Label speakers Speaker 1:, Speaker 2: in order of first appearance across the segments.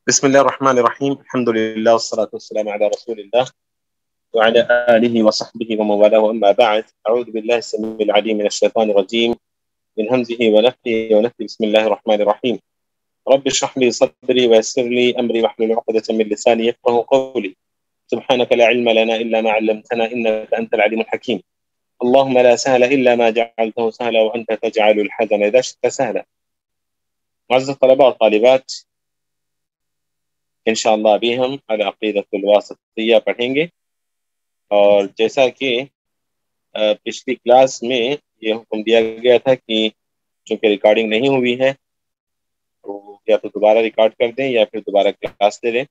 Speaker 1: بسم الله الرحمن الرحيم. الحمد لله والصلاة والسلام على رسول الله وعلى آله وصحبه ومن والاه، أما بعد. أعوذ بالله السميع العليم من الشيطان الرجيم من همزه ونفخه ونفثه. بسم الله الرحمن الرحيم. رب اشرح لي صدري ويسر لي أمري واحلل عقدة من لساني يفقهوا قولي. سبحانك لا علم لنا إلا ما علمتنا إنك أنت العليم الحكيم. اللهم لا سهل إلا ما جعلته سهلا وأنت تجعل الحزن إذا شئت سهلا. معزز الطلبة والطالبات، انشاءاللہ ابھی ہم العقیدۃ الواسطیہ پڑھیں گے، اور جیسا کہ پچھلی کلاس میں یہ حکم دیا گیا تھا کہ چونکہ ریکارڈنگ نہیں ہوئی ہے تو یا تو دوبارہ ریکارڈ کر دیں یا پھر دوبارہ کلاس دے دیں.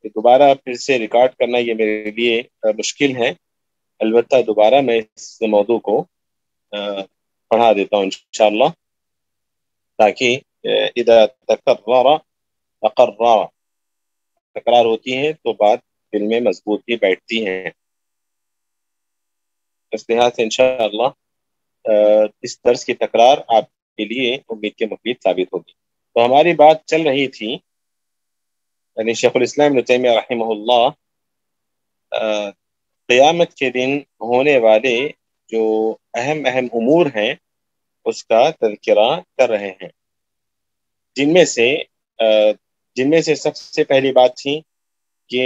Speaker 1: کہ دوبارہ پھر سے ریکارڈ کرنا یہ میرے لیے مشکل ہے، البتہ دوبارہ میں اس موضوع کو پڑھا دیتا ہوں انشاءاللہ، تاکہ اذا تکرر تقرر، تکرار ہوتی ہے تو بات دل میں مضبوطی بیٹھتی ہے. اس لحاظ سے انشاءاللہ اس درس کی تکرار آپ کے لیے امید کے مفید ثابت ہوگی. تو ہماری بات چل رہی تھی، یعنی شیخ الاسلام ابن تیمیہ رحمہ اللہ قیامت کے دن ہونے والے جو اہم امور ہیں اس کا تذکرہ کر رہے ہیں، جن میں سے سب سے پہلی بات تھی کہ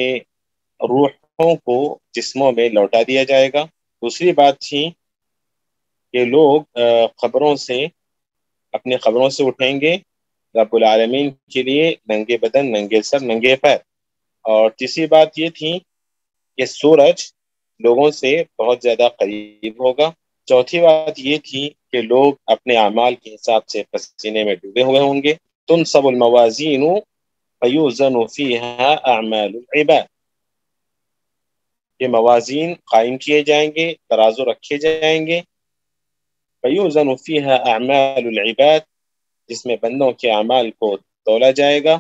Speaker 1: روحوں کو جسموں میں لوٹا دیا جائے گا. دوسری بات تھی کہ لوگ اپنے قبروں سے اٹھیں گے رب العالمین کے لیے ننگے بدن، ننگے سر، ننگے پیر. اور تیسری بات یہ تھی کہ سورج لوگوں سے بہت زیادہ قریب ہوگا. چوتھی بات یہ تھی کہ لوگ اپنے اعمال کے حساب سے پسینے میں ڈوبے ہوئے ہوں گے. تنصب الموازین فیوزن فیہا اعمال العباد، یہ موازین قائم کیے جائیں گے، ترازو رکھے جائیں گے. فیوزن فیہا اعمال العباد، جس میں بندوں کے اعمال کو تولا جائے گا.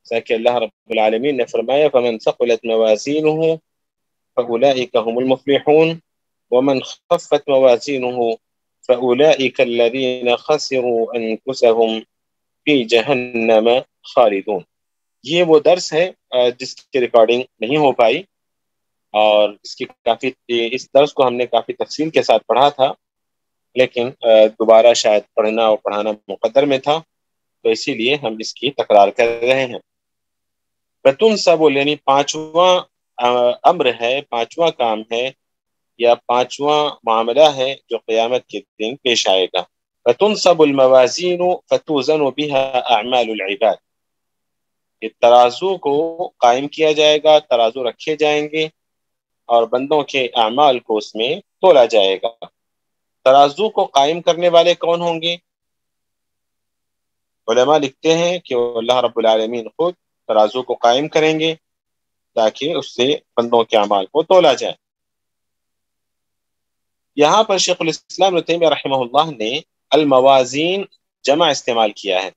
Speaker 1: جیسا کہ اللہ رب العالمین نے فرمایا فمن ثقلت موازینہ فاولئک هم المفلحون ومن خفت موازینہ فاولئک الذین خسروا انفسهم فی جہنم خالدون. یہ وہ درس ہے جس کی ریکارڈنگ نہیں ہو پائی، اور اس درس کو ہم نے کافی تفصیل کے ساتھ پڑھا تھا، لیکن دوبارہ شاید پڑھنا اور پڑھانا مقدر میں تھا، تو اسی لیے ہم اس کی تکرار کر رہے ہیں. بتنصب یعنی پانچواں امر ہے، پانچواں کام ہے یا پانچواں معاملہ ہے جو قیامت کے دن پیش آئے گا. بتنصب الموازین فتوزن بها اعمال العباد، کہ ترازو کو قائم کیا جائے گا، ترازو رکھے جائیں گے اور بندوں کے اعمال کو اس میں تولا جائے گا. ترازو کو قائم کرنے والے کون ہوں گے؟ علماء لکھتے ہیں کہ اللہ رب العالمین خود ترازو کو قائم کریں گے تاکہ اس سے بندوں کے اعمال کو تولا جائے. یہاں پر شیخ الاسلام ابن تیمیہ رحمہ اللہ نے الموازین جمع استعمال کیا ہے،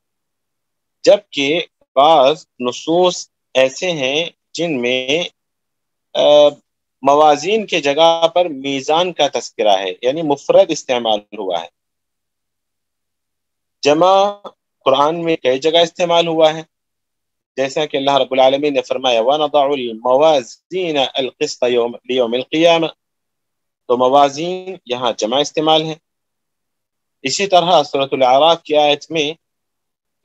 Speaker 1: جبکہ بعض نصوص ایسے ہیں جن میں موازین کے جگہ پر میزان کا تذکرہ ہے، یعنی مفرد استعمال ہوا ہے. جمع قرآن میں کئی جگہ استعمال ہوا ہے، جیسا کہ اللہ رب العالمین نے فرمایا وَنَضَعُ الْمَوَازِينَ الْقِسْطَ لِيَوْمِ الْقِيَامَةِ، تو موازین یہاں جمع استعمال ہے. اسی طرح سورۃ الاعراف کی آیت میں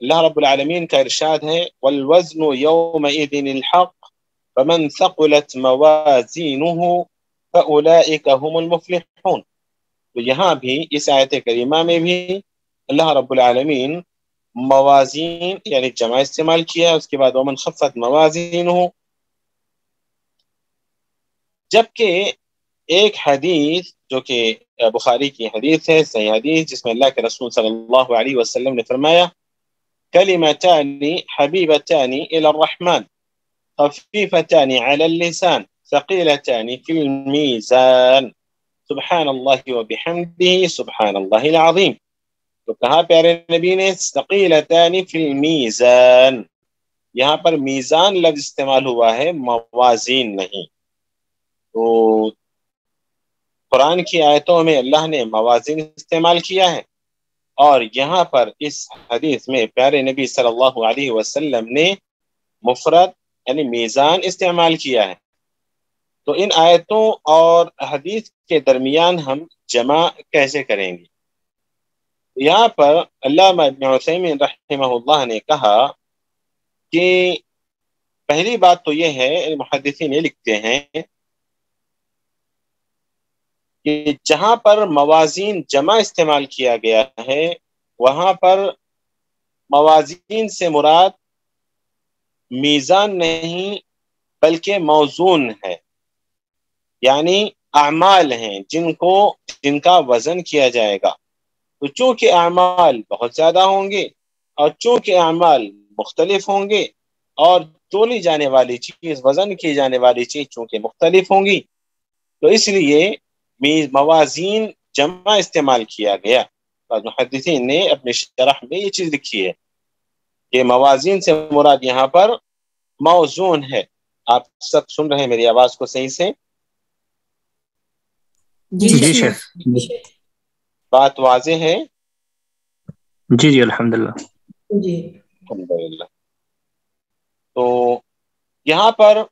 Speaker 1: اللہ رب العالمین کا ارشاد ہے وَالْوَزْنُ يَوْمَئِذٍ الْحَقُّ فَمَنْ ثَقُلَتْ مَوَازِينُهُ فَأُولَئِكَ هُمُ الْمُفْلِحُونَ. تو یہاں بھی اس آیت کریمہ میں بھی اللہ رب العالمین موازین یعنی جمع استعمال کیا، اس کے بعد ومن خفت موازینہ. جبکہ ایک حدیث جو کہ بخاری کی حدیث ہے، صحیح حدیث، جس میں اللہ کے رسول صلی اللہ علیہ وسلم نے فرمایا کلمتان حبیبتان الی الرحمن خفیفتان علی اللسان ثقیلتان فی المیزان سبحان اللہ وبحمدہ سبحان اللہ العظیم. تو کہا پیارے نبی نے ثقیلتان فی المیزان، یہاں پر میزان لفظ استعمال ہوا ہے، موازین نہیں. تو قرآن کی آیتوں میں اللہ نے موازین استعمال کیا ہے، اور یہاں پر اس حدیث میں پیارے نبی صلی اللہ علیہ وسلم نے مفرد یعنی میزان استعمال کیا ہے. تو ان آیتوں اور حدیث کے درمیان ہم جمع کیسے کریں گے؟ یہاں پر علامہ ابن عثیمین رحمہ اللہ نے کہا کہ پہلی بات تو یہ ہے، محدثین یہ لکھتے ہیں کہ جہاں پر موازین جمع استعمال کیا گیا ہے وہاں پر موازین سے مراد میزان نہیں بلکہ موزون ہے، یعنی اعمال ہیں جن کا وزن کیا جائے گا. تو چونکہ اعمال بہت زیادہ ہوں گے اور چونکہ اعمال مختلف ہوں گے اور تولی جانے والی چیز، وزن کی جانے والی چیز چونکہ مختلف ہوں گی، تو اس لیے موازین جمع استعمال کیا گیا. محدثین نے اپنے شرح میں یہ چیز لکھی ہے کہ موازین سے مراد یہاں پر موزون ہے. آپ سب سن رہے ہیں میری آواز کو صحیح سے؟
Speaker 2: جی شیخ،
Speaker 1: بات واضح ہے؟
Speaker 2: جی الحمدللہ.
Speaker 3: جی
Speaker 1: الحمدللہ. تو یہاں پر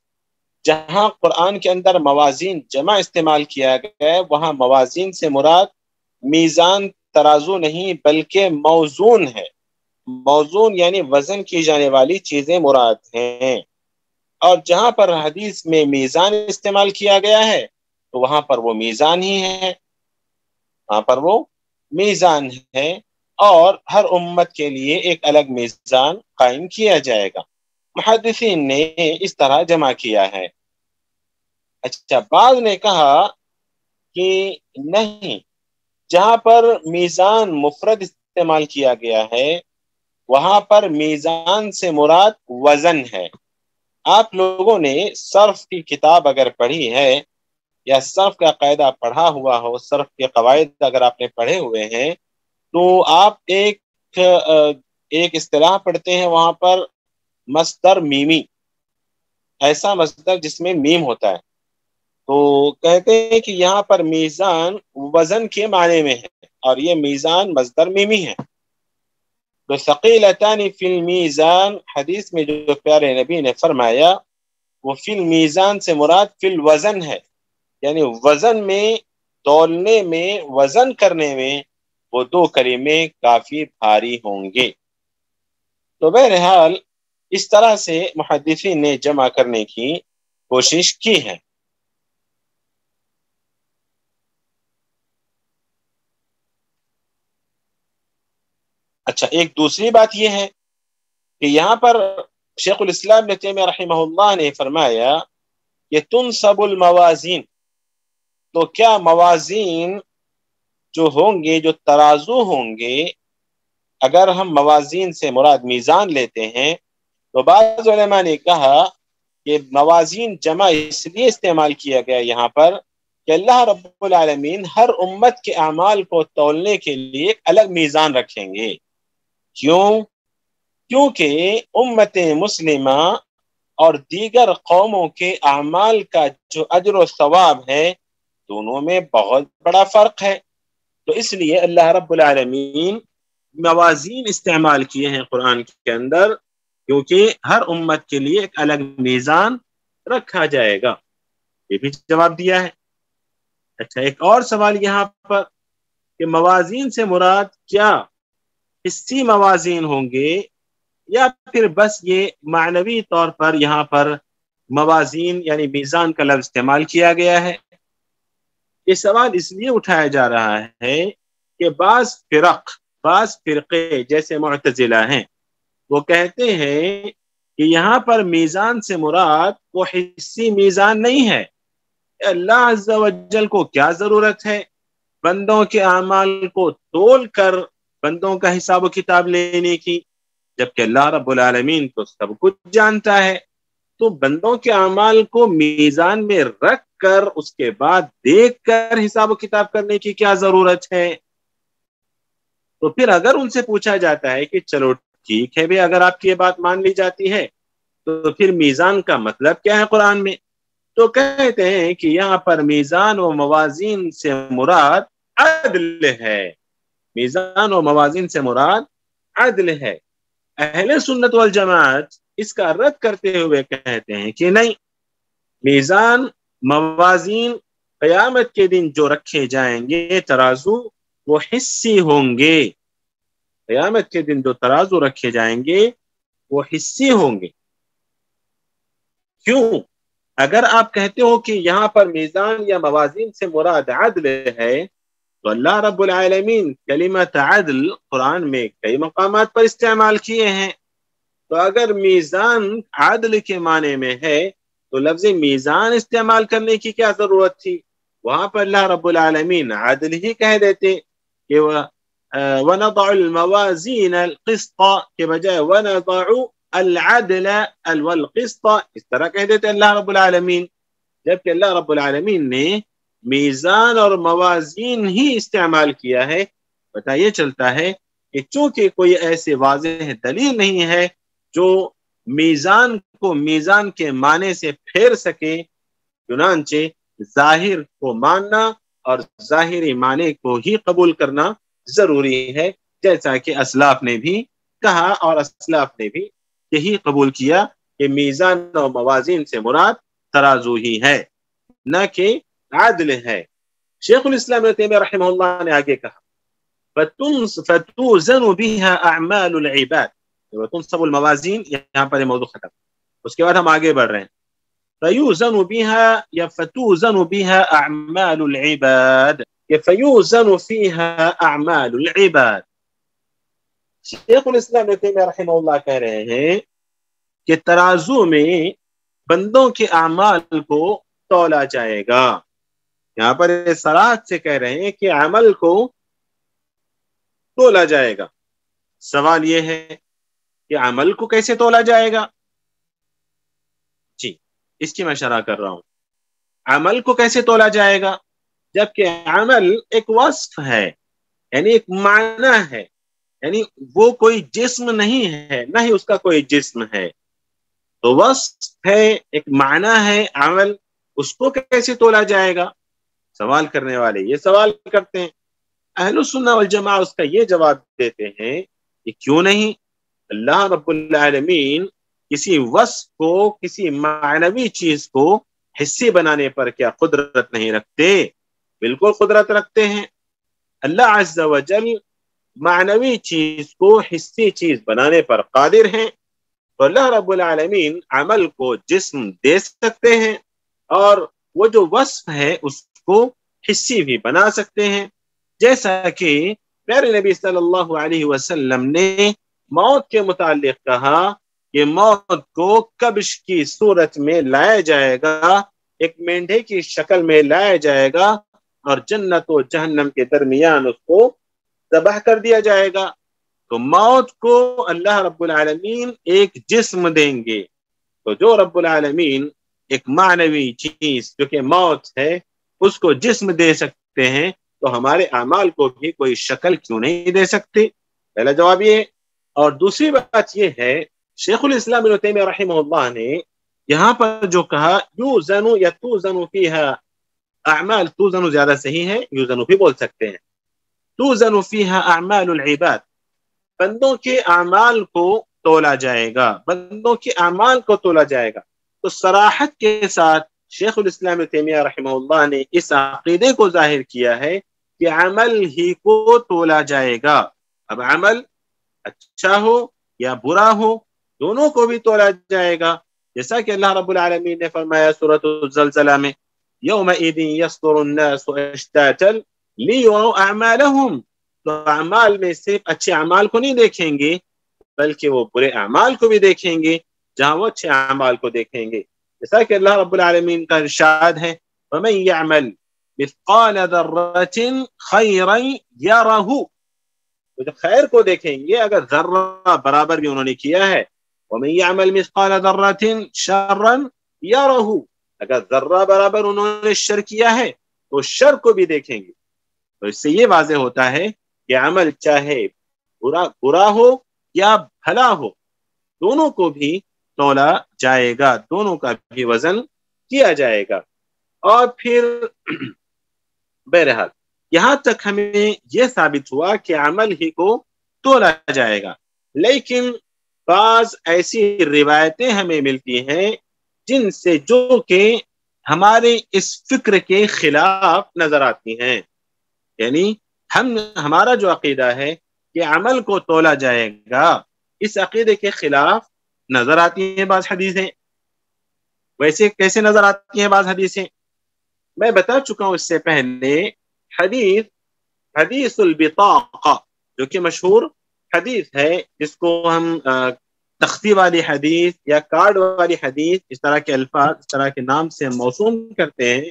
Speaker 1: جہاں قرآن کے اندر موازین جمع استعمال کیا گیا ہے وہاں موازین سے مراد میزان ترازو نہیں بلکہ موزون ہے. موزون یعنی وزن کی جانے والی چیزیں مراد ہیں. اور جہاں پر حدیث میں میزان استعمال کیا گیا ہے تو وہاں پر وہ میزان ہی ہے، وہاں پر وہ میزان ہے اور ہر امت کے لیے ایک الگ میزان قائم کیا جائے گا. محدثین نے اس طرح جمع کیا ہے. اچھا، بعض نے کہا کہ نہیں، جہاں پر میزان مفرد استعمال کیا گیا ہے وہاں پر میزان سے مراد وزن ہے. آپ لوگوں نے صرف کی کتاب اگر پڑھی ہے یا صرف کا قاعدہ پڑھا ہوا ہو، صرف کے قواعد اگر آپ نے پڑھے ہوئے ہیں تو آپ ایک اصطلاح پڑھتے ہیں وہاں پر مصدر میمی، ایسا مصدر جس میں میم ہوتا ہے. تو کہتے ہیں کہ یہاں پر میزان وزن کے معنی میں ہے اور یہ میزان مصدر میمی ہے. تو ثقیلتان فی المیزان حدیث میں جو پیارے نبی نے فرمایا وہ فی المیزان سے مراد فی الوزن ہے، یعنی وزن میں، تولنے میں، وزن کرنے میں وہ دو کلمے کافی بھاری ہوں گے. تو بہرحال اس طرح سے محدثین نے جمع کرنے کی کوشش کی ہے. اچھا، ایک دوسری بات یہ ہے کہ یہاں پر شیخ الاسلام ابن تیمیہ رحمہ اللہ نے فرمایا کہ تنصب الموازین، تو کیا موازین جو ہوں گے، جو ترازو ہوں گے، اگر ہم موازین سے مراد میزان لیتے ہیں تو بعض علماء نے کہا کہ موازین جمع اس لیے استعمال کیا گیا یہاں پر کہ اللہ رب العالمین ہر امت کے اعمال کو تولنے کے لیے ایک الگ میزان رکھیں گے. کیونکہ امت مسلمہ اور دیگر قوموں کے اعمال کا جو اجر و ثواب ہے دونوں میں بہت بڑا فرق ہے. تو اس لیے اللہ رب العالمین موازین استعمال کیے ہیں قرآن کے اندر کیونکہ ہر امت کے لیے ایک الگ میزان رکھا جائے گا. یہ بھی جواب دیا ہے. اچھا، ایک اور سوال یہاں پر کہ موازین سے مراد کیا حصی موازین ہوں گے یا پھر بس یہ معنوی طور پر یہاں پر موازین یعنی میزان کا لفظ استعمال کیا گیا ہے؟ یہ سوال اس لیے اٹھایا جا رہا ہے کہ بعض فرقے جیسے معتزلہ ہیں وہ کہتے ہیں کہ یہاں پر میزان سے مراد وہ حصی میزان نہیں ہے. اللہ عز و جل کو کیا ضرورت ہے بندوں کے اعمال کو تول کر بندوں کا حساب و کتاب لینے کی، جبکہ اللہ رب العالمین تو سب کچھ جانتا ہے. تو بندوں کے اعمال کو میزان میں رکھ کر اس کے بعد دیکھ کر حساب و کتاب کرنے کی کیا ضرورت ہے؟ تو پھر اگر ان سے پوچھا جاتا ہے کہ چلو ٹھیک ہے بھی، اگر آپ کی یہ بات مان لی جاتی ہے تو پھر میزان کا مطلب کیا ہے قرآن میں؟ تو کہتے ہیں کہ یہاں پر میزان و موازین سے مراد عدل ہے. میزان اور موازین سے مراد عدل ہے۔ اہل سنت والجماعت اس کا رد کرتے ہوئے کہتے ہیں کہ نہیں، میزان موازین قیامت کے دن جو رکھے جائیں گے ترازو، وہ حصی ہوں گے۔ قیامت کے دن جو ترازو رکھے جائیں گے وہ حصی ہوں گے۔ کیوں؟ اگر آپ کہتے ہو کہ یہاں پر میزان یا موازین سے مراد عدل ہے، تو اللہ رب العالمین کلمت عدل قرآن میں کئی مقامات پر استعمال کیے ہیں۔ تو اگر میزان عدل کے معنی میں ہے تو لفظ میزان استعمال کرنے کی کیا ضرورت تھی؟ وہاں پر اللہ رب العالمین عدل ہی کہہ دیتے کہ وَنَضَعُ الْمَوَازِينَ الْقِسْطَ کے بجائے وَنَضَعُ الْعَدْلَ وَالْقِسْطَ، اس طرح کہہ دیتے اللہ رب العالمین، جبکہ اللہ رب العالمین نے میزان اور موازین ہی استعمال کیا ہے۔ پتہ یہ چلتا ہے کہ چونکہ کوئی ایسے واضح دلیل نہیں ہے جو میزان کو میزان کے معنی سے پھیر سکے، چنانچہ ظاہر کو ماننا اور ظاہری معنی کو ہی قبول کرنا ضروری ہے، جیسا کہ اسلاف نے بھی کہا اور اسلاف نے بھی یہی قبول کیا کہ میزان و موازین سے مراد ترازو ہی ہے، نہ کہ عدل ہے۔ شیخ الاسلام ابن تیمیہ رحمہ اللہ نے آگے کہا فَتُوزَنُ بِهَا أَعْمَالُ الْعِبَادِ، وَتُنْصَبُ الْمَوَازِينَ، یہاں پر یہ موضوع ختم۔ اس کے بعد ہم آگے بڑھ رہے ہیں، فَيُوزَنُ بِهَا یا فَتُوزَنُ بِهَا أَعْمَالُ الْعِبَادِ، کہ فَيُوزَنُ فِيهَا أَعْمَالُ الْعِبَادِ۔ شیخ الاسلام ابن تیمیہ رحمہ اللہ کہہ رہے ہیں کہ ترازو میں بندوں کے اعمال کو تولا جائے گا۔ یہاں پر صراحت سے کہہ رہے ہیں کہ عمل کو تولا جائے گا۔ سوال یہ ہے کہ عمل کو کیسے تولا جائے گا؟ جی، اس کی میں شرح کر رہا ہوں۔ عمل کو کیسے تولا جائے گا؟ جبکہ عمل ایک وصف ہے، یعنی ایک معنی ہے، یعنی وہ کوئی جسم نہیں ہے، نہ ہی اس کا کوئی جسم ہے۔ تو وصف ہے، ایک معنی ہے عمل، اس کو کیسے تولا جائے گا؟ سوال کرنے والے یہ سوال کرتے ہیں۔ اہل السنہ والجماعہ اس کا یہ جواب دیتے ہیں کہ کیوں نہیں، اللہ رب العالمین کسی وصف کو، کسی معنوی چیز کو حصی بنانے پر کیا قدرت نہیں رکھتے؟ بالکل قدرت رکھتے ہیں۔ اللہ عز و جل معنوی چیز کو حصی چیز بنانے پر قادر ہیں، تو اللہ رب العالمین عمل کو جسم دے سکتے ہیں اور وہ جو وصف ہے اس کو حصی بھی بنا سکتے ہیں، جیسا کہ پیارے نبی صلی اللہ علیہ وسلم نے موت کے متعلق کہا کہ موت کو کبش کی صورت میں لایا جائے گا، ایک مینڈھے کی شکل میں لایا جائے گا اور جنت و جہنم کے درمیان اس کو تباہ کر دیا جائے گا۔ تو موت کو اللہ رب العالمین ایک جسم دیں گے، تو جو رب العالمین ایک معنوی چیز جو کہ موت ہے اس کو جسم دے سکتے ہیں، تو ہمارے اعمال کو بھی کوئی شکل کیوں نہیں دے سکتے؟ پہلا جواب یہ ہے۔ اور دوسری بات یہ ہے، شیخ الاسلام ابن تیمیہ رحمہ اللہ نے یہاں پر جو کہا یوزن یا توزن فیہا اعمال، توزن زیادہ صحیح ہے، یوزن بھی بول سکتے ہیں، توزن فیہا اعمال العباد، بندوں کے اعمال کو تولا جائے گا، بندوں کے اعمال کو تولا جائے گا۔ تو صراحت کے ساتھ شیخ الاسلام ابن تیمیہ رحمہ اللہ نے اس عقیدے کو ظاہر کیا ہے کہ عمل ہی کو تولا جائے گا۔ اب عمل اچھا ہو یا برا ہو، دونوں کو بھی تولا جائے گا، جیسا کہ اللہ رب العالمین نے فرمایا سورۃ الزلزلہ میں یومئذ یصدر الناس اشتاتا لیروا اعمالهم، تو اعمال میں صرف اچھے اعمال کو نہیں دیکھیں گے بلکہ وہ برے اعمال کو بھی دیکھیں گے، جہاں وہ اچھے اعمال کو دیکھیں گے، جیسا کہ اللہ رب العالمین کا ارشاد ہے وَمَن يَعْمَلْ مثقال ذرۃ خیرا یرہ، تو جو خیر کو دیکھیں گے اگر ذرہ برابر بھی انہوں نے کیا ہے، وَمَن يَعْمَلْ مثقال ذرۃ شرا یرہ، اگر ذرہ برابر انہوں نے شر کیا ہے تو شر کو بھی دیکھیں گے۔ تو اس سے یہ واضح ہوتا ہے کہ عمل چاہے برا ہو یا بھلا ہو، دونوں کو بھی تولا جائے گا، دونوں کا بھی وزن کیا جائے گا۔ اور پھر بہرحال یہاں تک ہمیں یہ ثابت ہوا کہ عمل ہی کو تولا جائے گا، لیکن بعض ایسی روایتیں ہمیں ملتی ہیں جن سے جو کہ ہمارے اس فکر کے خلاف نظر آتی ہیں، یعنی ہمارا جو عقیدہ ہے کہ عمل کو تولا جائے گا، اس عقیدے کے خلاف نظر آتی ہیں بعض حدیثیں۔ ویسے کیسے نظر آتی ہیں بعض حدیثیں؟ میں بتا چکا ہوں اس سے پہلے، حدیث البطاقہ جو کہ مشہور حدیث ہے، جس کو ہم تختی والی حدیث یا کارڈ والی حدیث، اس طرح کے الفاظ، اس طرح کے نام سے موسوم کرتے ہیں،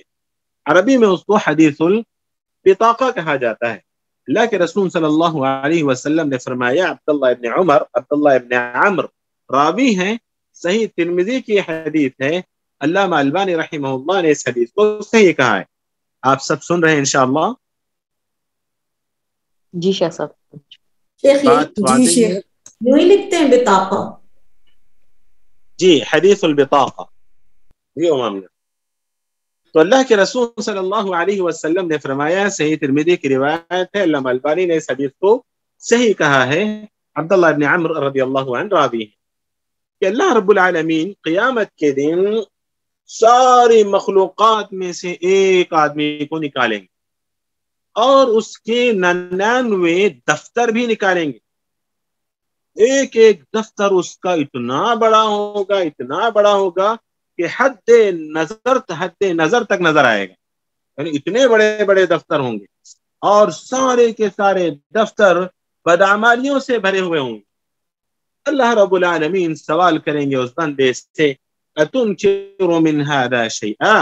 Speaker 1: عربی میں اس کو حدیث البطاقہ کہا جاتا ہے۔ اللہ کے رسول صلی اللہ علیہ وسلم نے فرمایا، عبداللہ ابن عمر راوی ہیں، صحیح ترمذی کی حدیث ہے، علامہ البانی رحمہ اللہ نے اس حدیث کو صحیح کہا ہے۔ آپ سب سن رہے ہیں انشاءاللہ؟
Speaker 3: جی شیخ صاحب۔
Speaker 4: شیخ
Speaker 1: جی
Speaker 4: شیخ یوں ہی لکھتے ہیں بطاقہ؟
Speaker 1: جی، حدیث البطاقہ، جی امام نے۔ تو اللہ کے رسول صلی اللہ علیہ وسلم نے فرمایا، صحیح ترمذی کی روایت ہے، علامہ البانی نے اس حدیث کو صحیح کہا ہے، عبداللہ ابن عمر رضی اللہ عنہ راوی ہے، کہ اللہ رب العالمین قیامت کے دن ساری مخلوقات میں سے ایک آدمی کو نکالیں گے اور اس کے 99 دفتر بھی نکالیں گے۔ ایک ایک دفتر اس کا اتنا بڑا ہوگا کہ حد نظر تک نظر آئے گا، یعنی اتنے بڑے بڑے دفتر ہوں گے، اور سارے کے سارے دفتر بدعمالیوں سے بھرے ہوئے ہوں گے۔ اللہ رب العالمین سوال کریں گے اس بندے سے، أتنكر من هذا شيئا،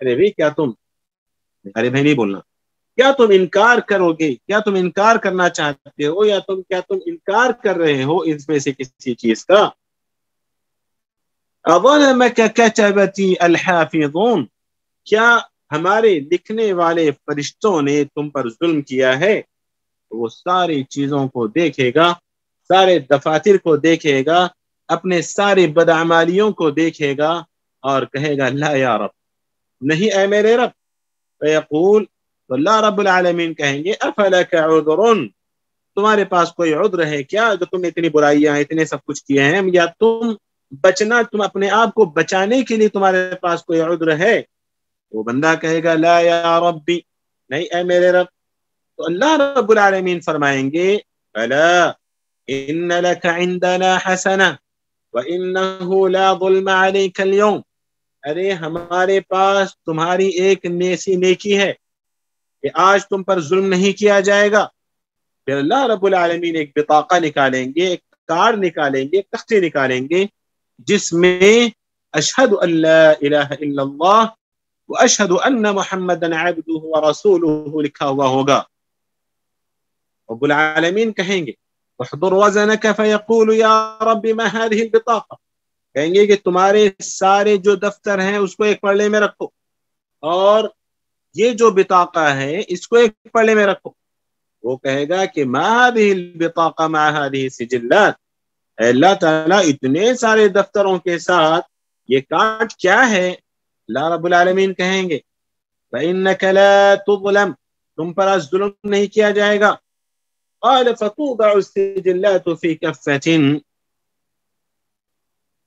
Speaker 1: ارے بھائی کیا تم، ارے بھائی نہیں بولنا، کیا تم انکار کرو گے، کیا تم انکار کرنا چاہتے ہو، یا کیا تم انکار کر رہے ہو اس میں سے کسی چیز کا؟ أظلمك كتبتي الحافظون، کیا ہمارے لکھنے والے فرشتوں نے تم پر ظلم کیا ہے؟ وہ ساری چیزوں کو دیکھے گا، سارے دفاتر کو دیکھے گا، اپنے سارے بدعمالیوں کو دیکھے گا اور کہے گا لا یا رب، نہیں اے میرے رب۔ فیقول، تو اللہ رب العالمین کہیں گے افلک عذر، تمہارے پاس کوئی عذر ہے کیا، جو تم اتنی برائیاں اتنے سب کچھ کیے ہیں، یا تم اپنے آپ کو بچانے کے لیے تمہارے پاس کوئی عذر ہے؟ وہ بندہ کہے گا لا یا ربی، نہیں اے میرے رب۔ تو اللہ رب العالمین فرمائیں گے الا ان لك عندنا حسنہ وانه لا ظلم عليك اليوم، ارے ہمارے پاس تمہاری ایک نیکی ہے کہ آج تم پر ظلم نہیں کیا جائے گا۔ پھر اللہ رب العالمین ایک بطاقہ نکالیں گے، ایک کارڈ نکالیں گے، ایک تختی نکالیں گے، جس میں اشہد ان لا الہ الا اللہ واشہد ان محمدا عبدہ ورسولہ لکھا ہوا ہوگا۔ رب العالمین کہیں گے احضر وزنک فیقول یا رب ما هذه البطاقہ، کہیں گے کہ تمہارے سارے جو دفتر ہیں اس کو ایک پلڑے میں رکھو، اور یہ جو بطاقہ ہے اس کو ایک پلڑے میں رکھو۔ وہ کہے گا کہ ما هذه البطاقہ ما هذه السجلات، اے اللہ تعالیٰ اتنے سارے دفتروں کے ساتھ یہ کارڈ کیا ہے؟ اللہ رب العالمین کہیں گے فإنك لا تظلم، تم پر ظلم نہیں کیا جائے گا۔ قال فتوضع السجلات في كفة،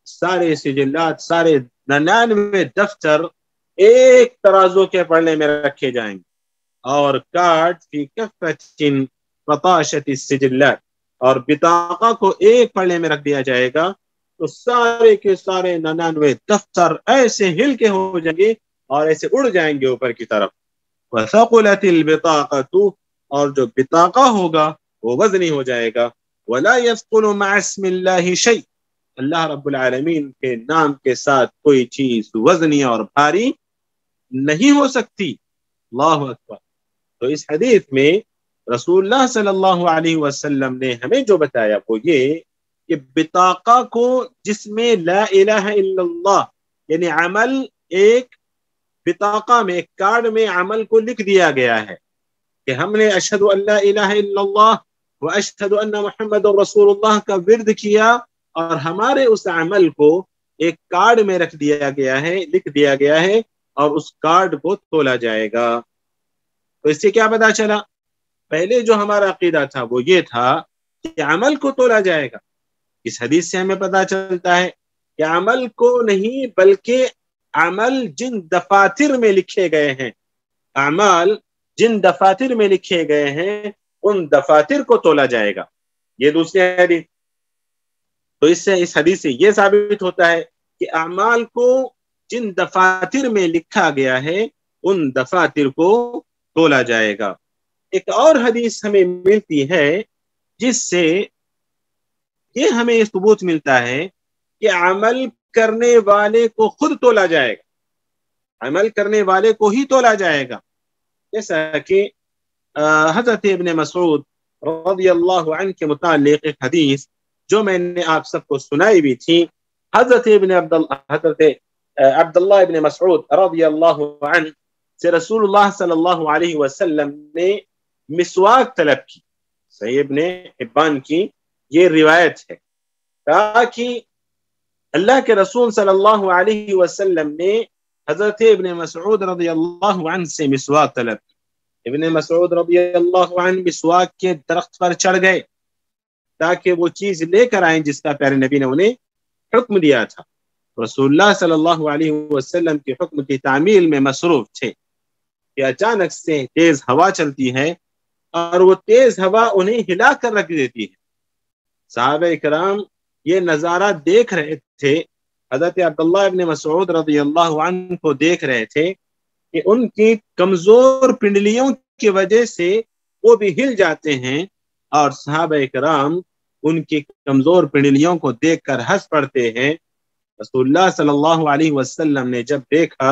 Speaker 1: سارے سجلات، سارے 99 دفتر ایک ترازو کے پلڑے میں رکھے جائیں گے، اور کارڈ فی کفة فطاشت السجلات، اور بطاقہ کو ایک پلڑے میں رکھ دیا جائے گا، تو سارے کے سارے 99 دفتر ایسے ہل کے ہو جائیں گے اور ایسے اڑ جائیں گے اوپر کی طرف۔ وثقلت البطاقة، اور جو بطاقہ ہوگا وہ وزنی ہو جائے گا۔ ولا يثقل مع اسم اللہ شیء، اللہ رب العالمین کے نام کے ساتھ کوئی چیز وزنی اور بھاری نہیں ہو سکتی۔ اللہ اکبر۔ تو اس حدیث میں رسول اللہ صلی اللہ علیہ وسلم نے ہمیں جو بتایا وہ یہ کہ بطاقہ کو، جس میں لا الہ الا اللہ یعنی عمل، ایک بطاقہ میں، ایک کارڈ میں عمل کو لکھ دیا گیا ہے کہ ہم نے اشہد ان لا الہ الا اللہ واشہد ان محمد رسول اللہ کا ورد کیا، اور ہمارے اس عمل کو ایک کارڈ میں رکھ دیا گیا ہے، لکھ دیا گیا ہے، اور اس کارڈ کو تولا جائے گا۔ تو اس سے کیا پتا چلا؟ پہلے جو ہمارا عقیدہ تھا وہ یہ تھا کہ عمل کو تولا جائے گا. اس حدیث سے ہمیں پتا چلتا ہے کہ عمل کو نہیں بلکہ عمل جن دفاتر میں لکھے گئے ہیں، اعمال جن دفاتر میں لکھے گئے ہیں ان دفاتر کو تولا جائے گا. یہ دوسری حدیث. تو اس حدیث سے یہ ثابت ہوتا ہے کہ اعمال کو جن دفاتر میں لکھا گیا ہے ان دفاتر کو تولا جائے گا. ایک اور حدیث ہمیں ملتی ہے جس سے یہ ہمیں ثبوت ملتا ہے کہ عمل کرنے والے کو خود تولا جائے گا، عمل کرنے والے کو ہی تولا جائے گا. جیسا کہ حضرت ابن مسعود رضی اللہ عنہ کے متعلق ایک حدیث جو میں نے آپ سب کو سنائی بھی تھی. حضرت عبداللہ ابن مسعود رضی اللہ عنہ سے رسول اللہ صلی اللہ علیہ وسلم نے مسواک طلب کی. صحیح ابن حبان کی یہ روایت ہے. تاکہ اللہ کے رسول صلی اللہ علیہ وسلم نے حضرت ابن مسعود رضی اللہ عنہ سے مسواک طلب کی. ابن مسعود رضی اللہ عنہ مسواک کے درخت پر چڑھ گئے تاکہ وہ چیز لے کر آئیں جس کا پیارے نبی نے انہیں حکم دیا تھا. رسول اللہ صلی اللہ علیہ وسلم کے حکم کی تعمیل میں مصروف تھے کہ اچانک سے تیز ہوا چلتی ہے اور وہ تیز ہوا انہیں ہلا کر رکھ دیتی ہے. صحابہ کرام یہ نظارہ دیکھ رہے تھے. حضرت عبداللہ ابن مسعود رضی اللہ عنہ کو دیکھ رہے تھے کہ ان کی کمزور پنڈلیوں کی وجہ سے وہ بھی ہل جاتے ہیں اور صحابہ کرام ان کی کمزور پنڈلیوں کو دیکھ کر ہنس پڑتے ہیں. رسول اللہ صلی اللہ علیہ وسلم نے جب دیکھا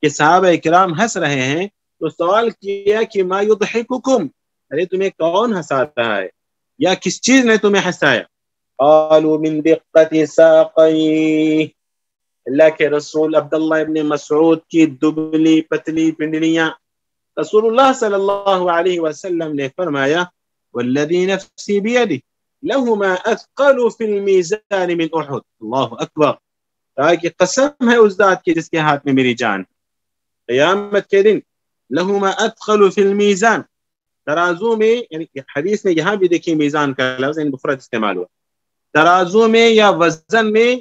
Speaker 1: کہ صحابہ کرام ہنس رہے ہیں تو سوال کیا کہ ما یضحککم، ارے تمہیں کون ہنسا رہا ہے یا کس چیز نے تمہیں ہنسایا؟ قالوا من دقت ساقی، اللہ کے رسول عبداللہ ابن مسعود کی دبلی پتلی پنڈلیاں. رسول اللہ صلی اللہ علیہ وسلم نے فرمایا والذی نفسی بیدہ لہما اثقل فی المیزان من احد. اللہ اکبر، کہ قسم ہے اس ذات کی جس کے ہاتھ میں میری جان. قیامت کے دن لہما اثقل فی المیزان، ترازو میں، یعنی حدیث میں یہاں بھی دیکھیں میزان کا لفظ مفرد استعمال ہوا، ترازو میں یا وزن میں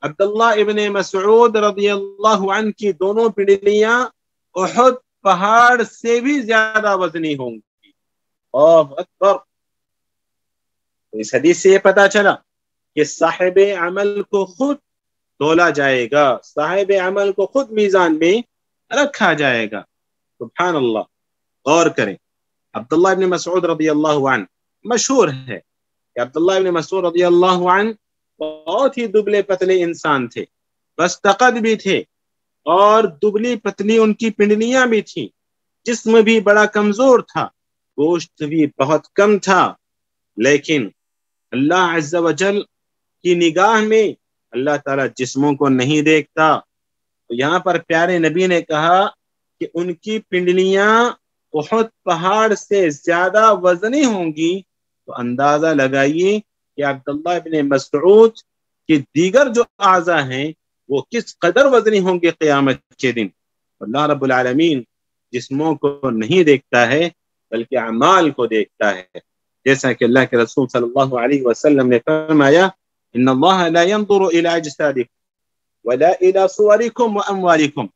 Speaker 1: عبداللہ ابن مسعود رضی اللہ عنہ کی دونوں پنڈلیاں احد پہاڑ سے بھی زیادہ وزنی ہوں گی. اللہ اکبر. اس حدیث سے یہ پتا چلا کہ صاحب عمل کو خود تولا جائے گا، صاحب عمل کو خود میزان میں رکھا جائے گا. سبحان اللہ. غور کریں، عبداللہ ابن مسعود رضی اللہ عنہ، مشہور ہے کہ عبداللہ ابن مسعود رضی اللہ عنہ بہت ہی دبلے پتلے انسان تھے، بس تقد بھی تھے اور دبلی پتلی ان کی پنڈلیاں بھی تھیں. جسم بھی بڑا کمزور تھا، گوشت بھی بہت کم تھا، لیکن اللہ عز و جل کی نگاہ میں اللہ تعالیٰ جسموں کو نہیں دیکھتا. تو یہاں پر پیارے نبی نے کہا کہ ان کی پنڈلیاں احد پہاڑ سے زیادہ وزنی ہوں گی. تو اندازہ لگائیے کہ عبداللہ ابن مسعود کے دیگر جو اعضاء ہیں وہ کس قدر وزنی ہوں گے قیامت کے دن. اللہ رب العالمین جسموں کو نہیں دیکھتا ہے بلکہ اعمال کو دیکھتا ہے. جیسا کہ اللہ کے رسول صلی اللہ علیہ وسلم نے فرمایا ان اللہ لا ينظر الى اجسادكم ولا الى صوركم واموالكم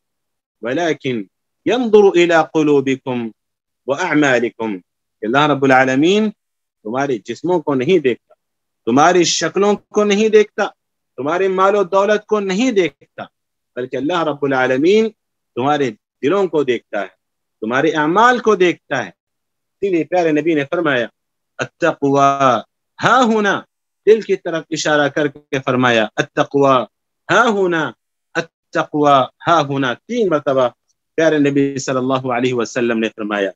Speaker 1: ولكن ينظر الى قلوبكم واعمالكم. اللہ رب العالمین تمہارے جسموں کو نہیں دیکھتا، تمہاری شکلوں کو نہیں دیکھتا، تمہارے مال و دولت کو نہیں دیکھتا، بلکہ اللہ رب العالمین تمہارے دلوں کو دیکھتا ہے، تمہارے اعمال کو دیکھتا ہے. اسی لیے پیارے نبی نے فرمایا التقوی ہا ہونا، دل کی طرف اشارہ کر کے فرمایا التقوی ہا ہونا، التقوی ہا ہونا، 3 مرتبہ پیارے نبی صلی اللہ علیہ وسلم نے فرمایا.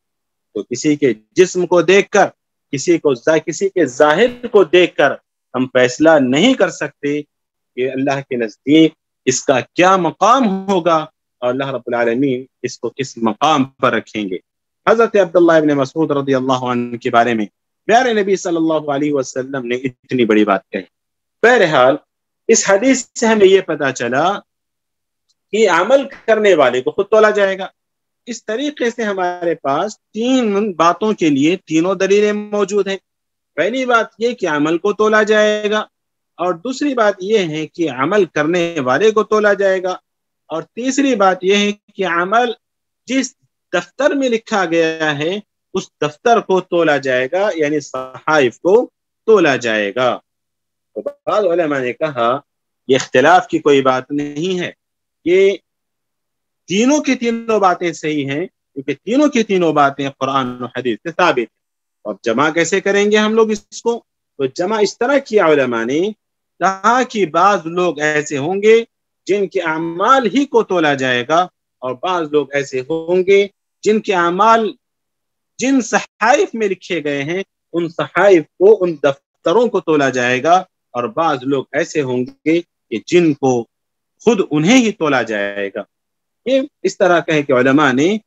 Speaker 1: تو کسی کے جسم کو دیکھ کر، کسی کے ظاہر کو دیکھ کر ہم فیصلہ نہیں کر سکتے کہ اللہ کے نزدیک اس کا کیا مقام ہوگا اور اللہ رب العالمین اس کو کس مقام پر رکھیں گے. حضرت عبداللہ ابن مسعود رضی اللہ عنہ کے بارے میں پیارے نبی صلی اللہ علیہ وسلم نے اتنی بڑی بات کہی. بہرحال اس حدیث سے ہمیں یہ پتا چلا کہ عمل کرنے والے کو خود تولا جائے گا. اس طریقے سے ہمارے پاس تین باتوں کے لیے تینوں دلیلیں موجود ہیں. پہلی بات یہ کہ عمل کو تولا جائے گا، اور دوسری بات یہ ہے کہ عمل کرنے والے کو تولا جائے گا، اور تیسری بات یہ ہے کہ عمل جس دفتر میں لکھا گیا ہے اس دفتر کو تولا جائے گا، یعنی صحائف کو تولا جائے گا. تو بعض علماء نے کہا یہ اختلاف کی کوئی بات نہیں ہے، یہ تینوں کی تینوں باتیں صحیح ہیں، کیونکہ تینوں کی تینوں باتیں قرآن و حدیث سے ثابت ہیں. اب جمع کیسے کریں گے ہم لوگ اس کو؟ تو جمع اس طرح کیا علماء نے کہا کہ بعض لوگ ایسے ہوں گے جن کے اعمال ہی کو تولا جائے گا، اور بعض لوگ ایسے ہوں گے جن کے اعمال جن صحائف میں لکھے گئے ہیں ان صحائف کو، ان دفتروں کو تولا جائے گا، اور بعض لوگ ایسے ہوں گے کہ جن کو خود انہیں ہی تولا جائے گا. یہ اس طرح کہے کہ علماء نے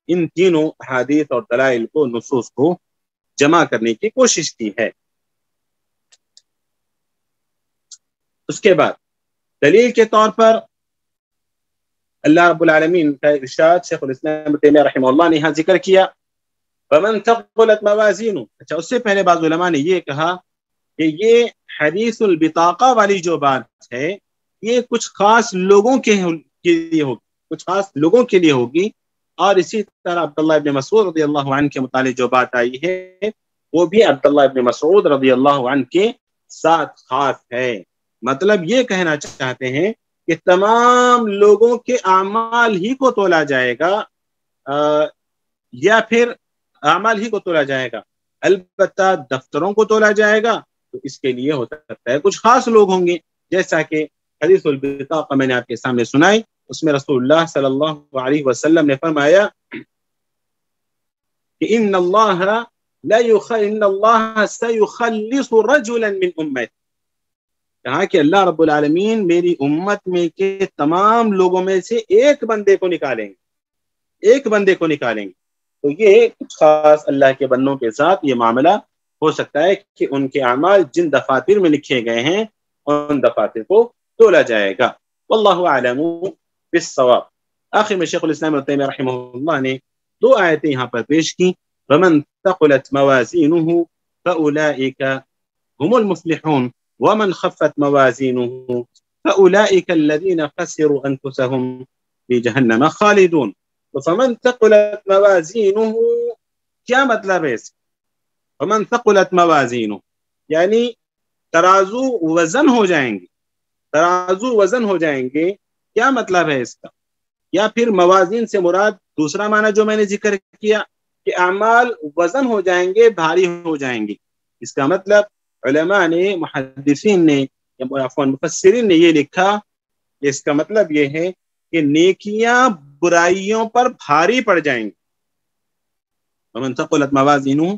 Speaker 1: ان تینوں احادیث اور دلائل کو، نصوص کو جمع کرنے کی کوشش کی ہے. اس کے بعد دلیل کے طور پر اللہ رب العالمین کا ارشاد شیخ الاسلام ابن تیمیہ رحمہ اللہ نے یہاں ذکر کیا فمن ثقلت موازینہ. اچھا، اس سے پہلے بعض علماء نے یہ کہا کہ یہ حدیث البطاقہ والی جو بات ہے یہ کچھ خاص لوگوں کے لیے ہوگی، کچھ خاص لوگوں کے لیے ہوگی، اور اسی طرح عبداللہ ابن مسعود رضی اللہ عنہ کے متعلق جو بات آئی ہے وہ بھی عبداللہ ابن مسعود رضی اللہ عنہ کے ساتھ خاص ہے. مطلب یہ کہنا چاہتے ہیں کہ تمام لوگوں کے اعمال ہی کو تولا جائے گا، یا پھر اعمال ہی کو تولا جائے گا، البتہ دفتروں کو تولا جائے گا تو اس کے لیے ہو سکتا ہے کچھ خاص لوگ ہوں گے. جیسا کہ حدیث البطاقہ میں نے آپ کے سامنے سنائی، اس میں رسول اللہ صلی اللہ علیہ وسلم نے فرمایا کہ ان اللہ سیخلص رجلا من امت، کہا کہ اللہ رب العالمین میری امت میں کے تمام لوگوں میں سے ایک بندے کو نکالیں گے، ایک بندے کو نکالیں گے. تو یہ کچھ خاص اللہ کے بندوں کے ساتھ یہ معاملہ ہو سکتا ہے کہ ان کے اعمال جن دفاتر میں لکھے گئے ہیں ان دفاتر کو تولا جائے گا. واللہ اعلم بالصواب. آخر میں شیخ الاسلام ابن تیمیہ رحمہ اللہ نے دو آیتیں یہاں پر پیش کی. ومن ثقلت موازینہ فاولئک هم المفلحون ومن خفت موازینہ فاولئک الذین خسروا انفسهم فی جہنم خالدون. تو فمن ثقلت موازینہ کیا مطلب ہے اس؟ فمن ثقلت موازینہ یعنی ترازو وزن ہو جائیں گے، ترازو وزن ہو جائیں گے. کیا مطلب ہے اس کا؟ یا پھر موازین سے مراد دوسرا معنی جو میں نے ذکر کیا کہ اعمال وزن ہو جائیں گے، بھاری ہو جائیں گے. اس کا مطلب علماء نے، محدثین نے، مفسرین نے یہ لکھا کہ اس کا مطلب یہ ہے کہ نیکیاں برائیوں پر بھاری پڑ جائیں گی. ومن ثقلت موازینہ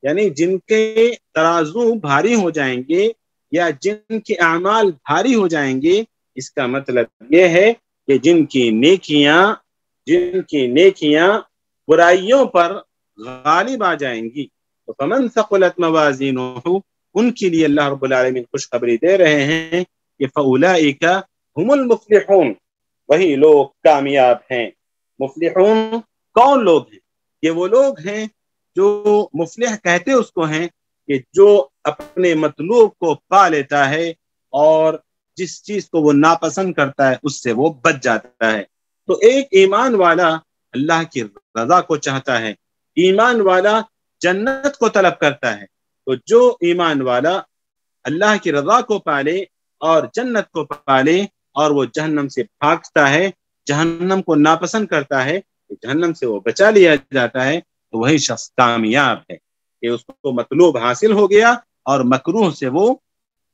Speaker 1: یعنی جن کے ترازو بھاری ہو جائیں گے یا جن کے اعمال بھاری ہو جائیں گے، اس کا مطلب یہ ہے کہ جن کی نیکیاں برائیوں پر غالب آ جائیں گی. تو فمن ثقلت موازینہ ان کے لیے اللہ رب العالمین خوشخبری دے رہے ہیں کہ فاولئک هم المفلحون، وہی لوگ کامیاب ہیں. مفلحون کون لوگ ہیں؟ یہ وہ لوگ ہیں جو مفلح کہتے اس کو ہیں کہ جو اپنے مطلوب کو پا لیتا ہے اور جس چیز کو وہ ناپسند کرتا ہے اس سے وہ بچ جاتا ہے. تو ایک ایمان والا اللہ کی رضا کو چاہتا ہے، ایمان والا جنت کو طلب کرتا ہے. تو جو ایمان والا اللہ کی رضا کو پالے اور جنت کو پالے اور وہ جہنم سے بھاگتا ہے، جہنم کو ناپسند کرتا ہے، جہنم سے وہ بچا لیا جاتا ہے، تو وہی شخص کامیاب ہے کہ اس کو مطلوب حاصل ہو گیا اور مکروہ سے وہ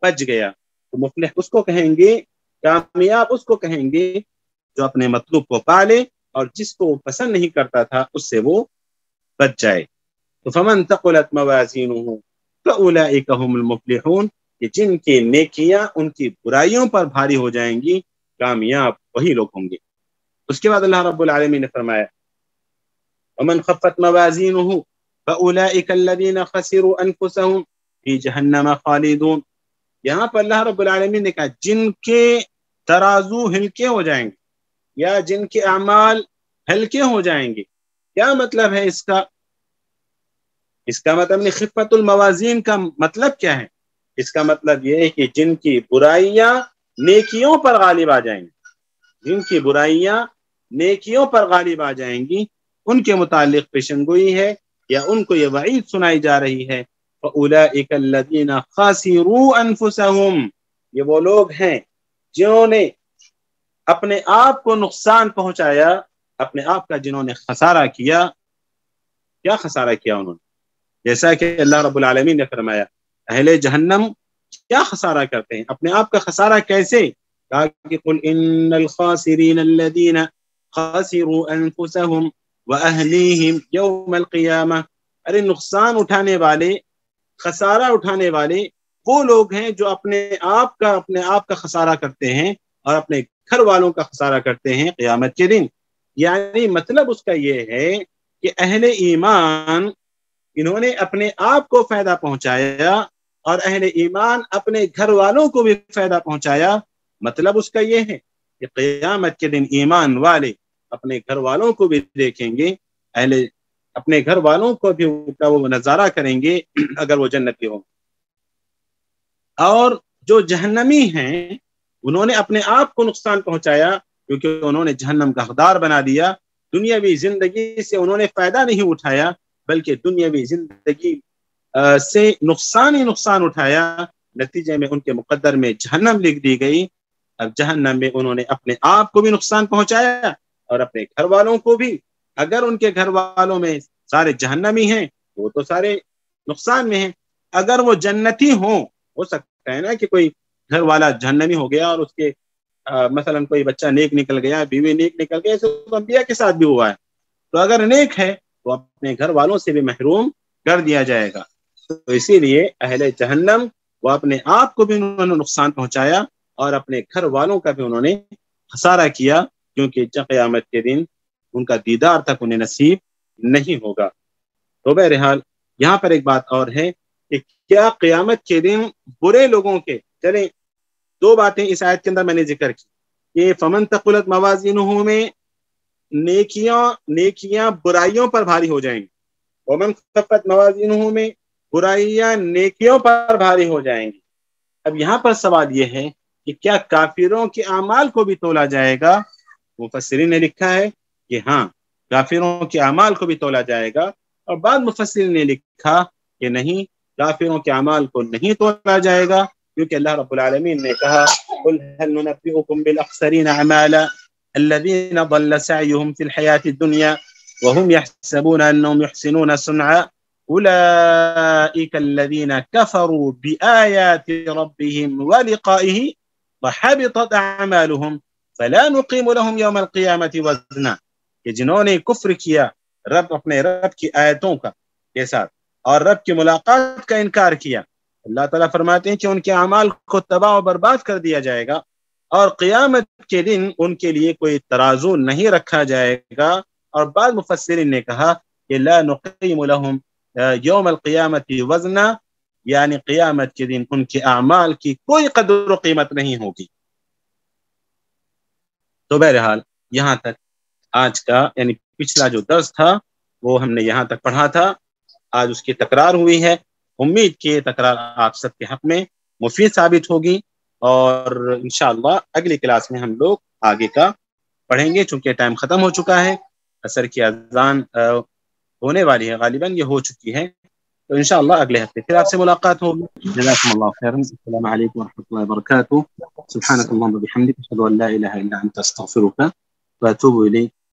Speaker 1: بچ گیا. تو مفلح اس کو کہیں گے، کامیاب اس کو کہیں گے جو اپنے مطلوب کو پالے اور جس کو وہ پسند نہیں کرتا تھا اس سے وہ بچ جائے. تو فمن ثقلت موازینہ فاولئک هم المفلحون کہ جن کی نیکیاں ان کی برائیوں پر بھاری ہو جائیں گی، کامیاب وہی لوگ ہوں گے. اس کے بعد اللہ رب العالمین نے فرمایا ومن خفت موازینہ فاولئک الذین خسروا انفسهم فی جہنم خالدون. یہاں پر اللہ رب العالمین نے کہا جن کے ترازو ہلکے ہو جائیں گے یا جن کے اعمال ہلکے ہو جائیں گے. کیا مطلب ہے اس کا؟ اس کا مطلب خفت الموازین کا مطلب کیا ہے؟ اس کا مطلب یہ ہے کہ جن کی برائیاں نیکیوں پر غالب آ جائیں گی، جن کی برائیاں نیکیوں پر غالب آ جائیں گی، ان کے متعلق پیشنگوئی ہے یا ان کو یہ وعید سنائی جا رہی ہے. فَأُولَئِكَ الَّذِينَ خَسِرُوا أَنفُسَهُمْ، یہ وہ لوگ ہیں جنہوں نے اپنے آپ کو نقصان پہنچایا، اپنے آپ کا جنہوں نے خسارہ کیا. کیا خسارہ کیا انہوں نے؟ جیسا کہ اللہ رب العالمین نے فرمایا اہل جہنم کیا خسارہ کرتے ہیں، اپنے آپ کا خسارہ کیسے؟ کہا کہ قل ان الخاسرین الذین خسروا انفسهم واہلیہم یوم القیامہ، ارے نقصان اٹھانے والے، خسارہ اٹھانے والے وہ لوگ ہیں جو اپنے آپ کا خسارہ کرتے ہیں اور اپنے گھر والوں کا خسارہ کرتے ہیں قیامت کے دن. یعنی مطلب اس کا یہ ہے کہ اہل ایمان انہوں نے اپنے آپ کو فائدہ پہنچایا اور اہل ایمان اپنے گھر والوں کو بھی فائدہ پہنچایا. مطلب اس کا یہ ہے کہ قیامت کے دن ایمان والے اپنے گھر والوں کو بھی دیکھیں گے، اپنے گھر والوں کو بھی وہ نظارہ کریں گے اگر وہ جنتی ہوں. اور جو جہنمی ہیں انہوں نے اپنے آپ کو نقصان پہنچایا کیونکہ انہوں نے جہنم کا حقدار بنا دیا. دنیاوی زندگی سے انہوں نے فائدہ نہیں اٹھایا بلکہ دنیاوی زندگی سے نقصان ہی نقصان اٹھایا. نتیجے میں ان کے مقدر میں جہنم لکھ دی گئی. اب جہنم میں انہوں نے اپنے آپ کو بھی نقصان پہنچایا اور اپنے گھر والوں کو بھی. اگر ان کے گھر والوں میں سارے جہنمی ہیں وہ تو سارے نقصان میں ہیں. اگر وہ جنتی ہوں، ہو سکتا ہے نا کہ کوئی گھر والا جہنمی ہو گیا اور اس کے مثلا کوئی بچہ نیک نکل گیا، بیوی نیک نکل گیا، ایسے تو انبیاء کے ساتھ بھی ہوا ہے. تو اگر نیک ہے تو اپنے گھر والوں سے بھی محروم کر دیا جائے گا. تو اسی لیے اہل جہنم وہ اپنے آپ کو بھی انہوں نے نقصان پہنچایا اور اپنے گھر والوں کا بھی انہوں نے خسارہ کیا کیونکہ قیامت کے دن ان کا دیدار تک انہیں نصیب نہیں ہوگا. تو بہرحال یہاں پر ایک بات اور ہے کہ کیا قیامت کے دن برے لوگوں کے، چلیں دو باتیں اس آیت کے اندر میں نے ذکر کی کہ فمن ثقلت موازینہ میں نیکیاں برائیوں پر بھاری ہو جائیں گی، ومن خفت موازینہ میں برائیاں نیکیوں پر بھاری ہو جائیں گی. اب یہاں پر سوال یہ ہے کہ کیا کافروں کے اعمال کو بھی تولا جائے گا؟ مفسرین نے لکھا ہے کہ ہاں، کافروں کے اعمال کو بھی تولا جائے گا، اور بعض مفسرین نے لکھا کہ نہیں، کافروں کے اعمال کو نہیں تولا جائے گا کیونکہ اللہ رب العالمین نے کہا قل هل ننبئكم بالاخسرین اعمالا الذين ضل سعيهم في الحياة الدنيا وهم يحسبون انهم يحسنون صنعا اولئك الذين كفروا بآيات ربهم ولقائه وحبطت اعمالهم فلا نقيم لهم يوم القيامة وزنا، کہ جنہوں نے کفر کیا اپنے رب کی آیتوں کے ساتھ اور رب کی ملاقات کا انکار کیا، اللہ تعالیٰ فرماتے ہیں کہ ان کے اعمال کو تباہ و برباد کر دیا جائے گا اور قیامت کے دن ان کے لیے کوئی ترازو نہیں رکھا جائے گا. اور بعض مفسرین نے کہا کہ لا نقیم لهم یوم القیامت وزنا، یعنی قیامت کے دن ان کے اعمال کی کوئی قدر و قیمت نہیں ہوگی. تو بہرحال یہاں تک آج کا یعنی پچھلا جو درس تھا وہ ہم نے یہاں تک پڑھا تھا. آج اس کی تکرار ہوئی ہے. امید کی تکرار آپ سب کے حق میں مفید ثابت ہوگی اور انشاءاللہ اگلی کلاس میں ہم لوگ آگے کا پڑھیں گے. چونکہ ٹائم ختم ہو چکا ہے، عصر کی اذان ہونے والی ہے، غالباً یہ ہو چکی ہے. تو انشاءاللہ اگلے ہفتے پھر آپ سے ملاقات ہوگی. جزاکم اللہ خیرا. السلام علیکم ورحمۃ اللہ وبرکاتہ. سبحانک اللہم وبحمدک، اشہد ان لا الہ الا انت استغفرک واتوب الیک.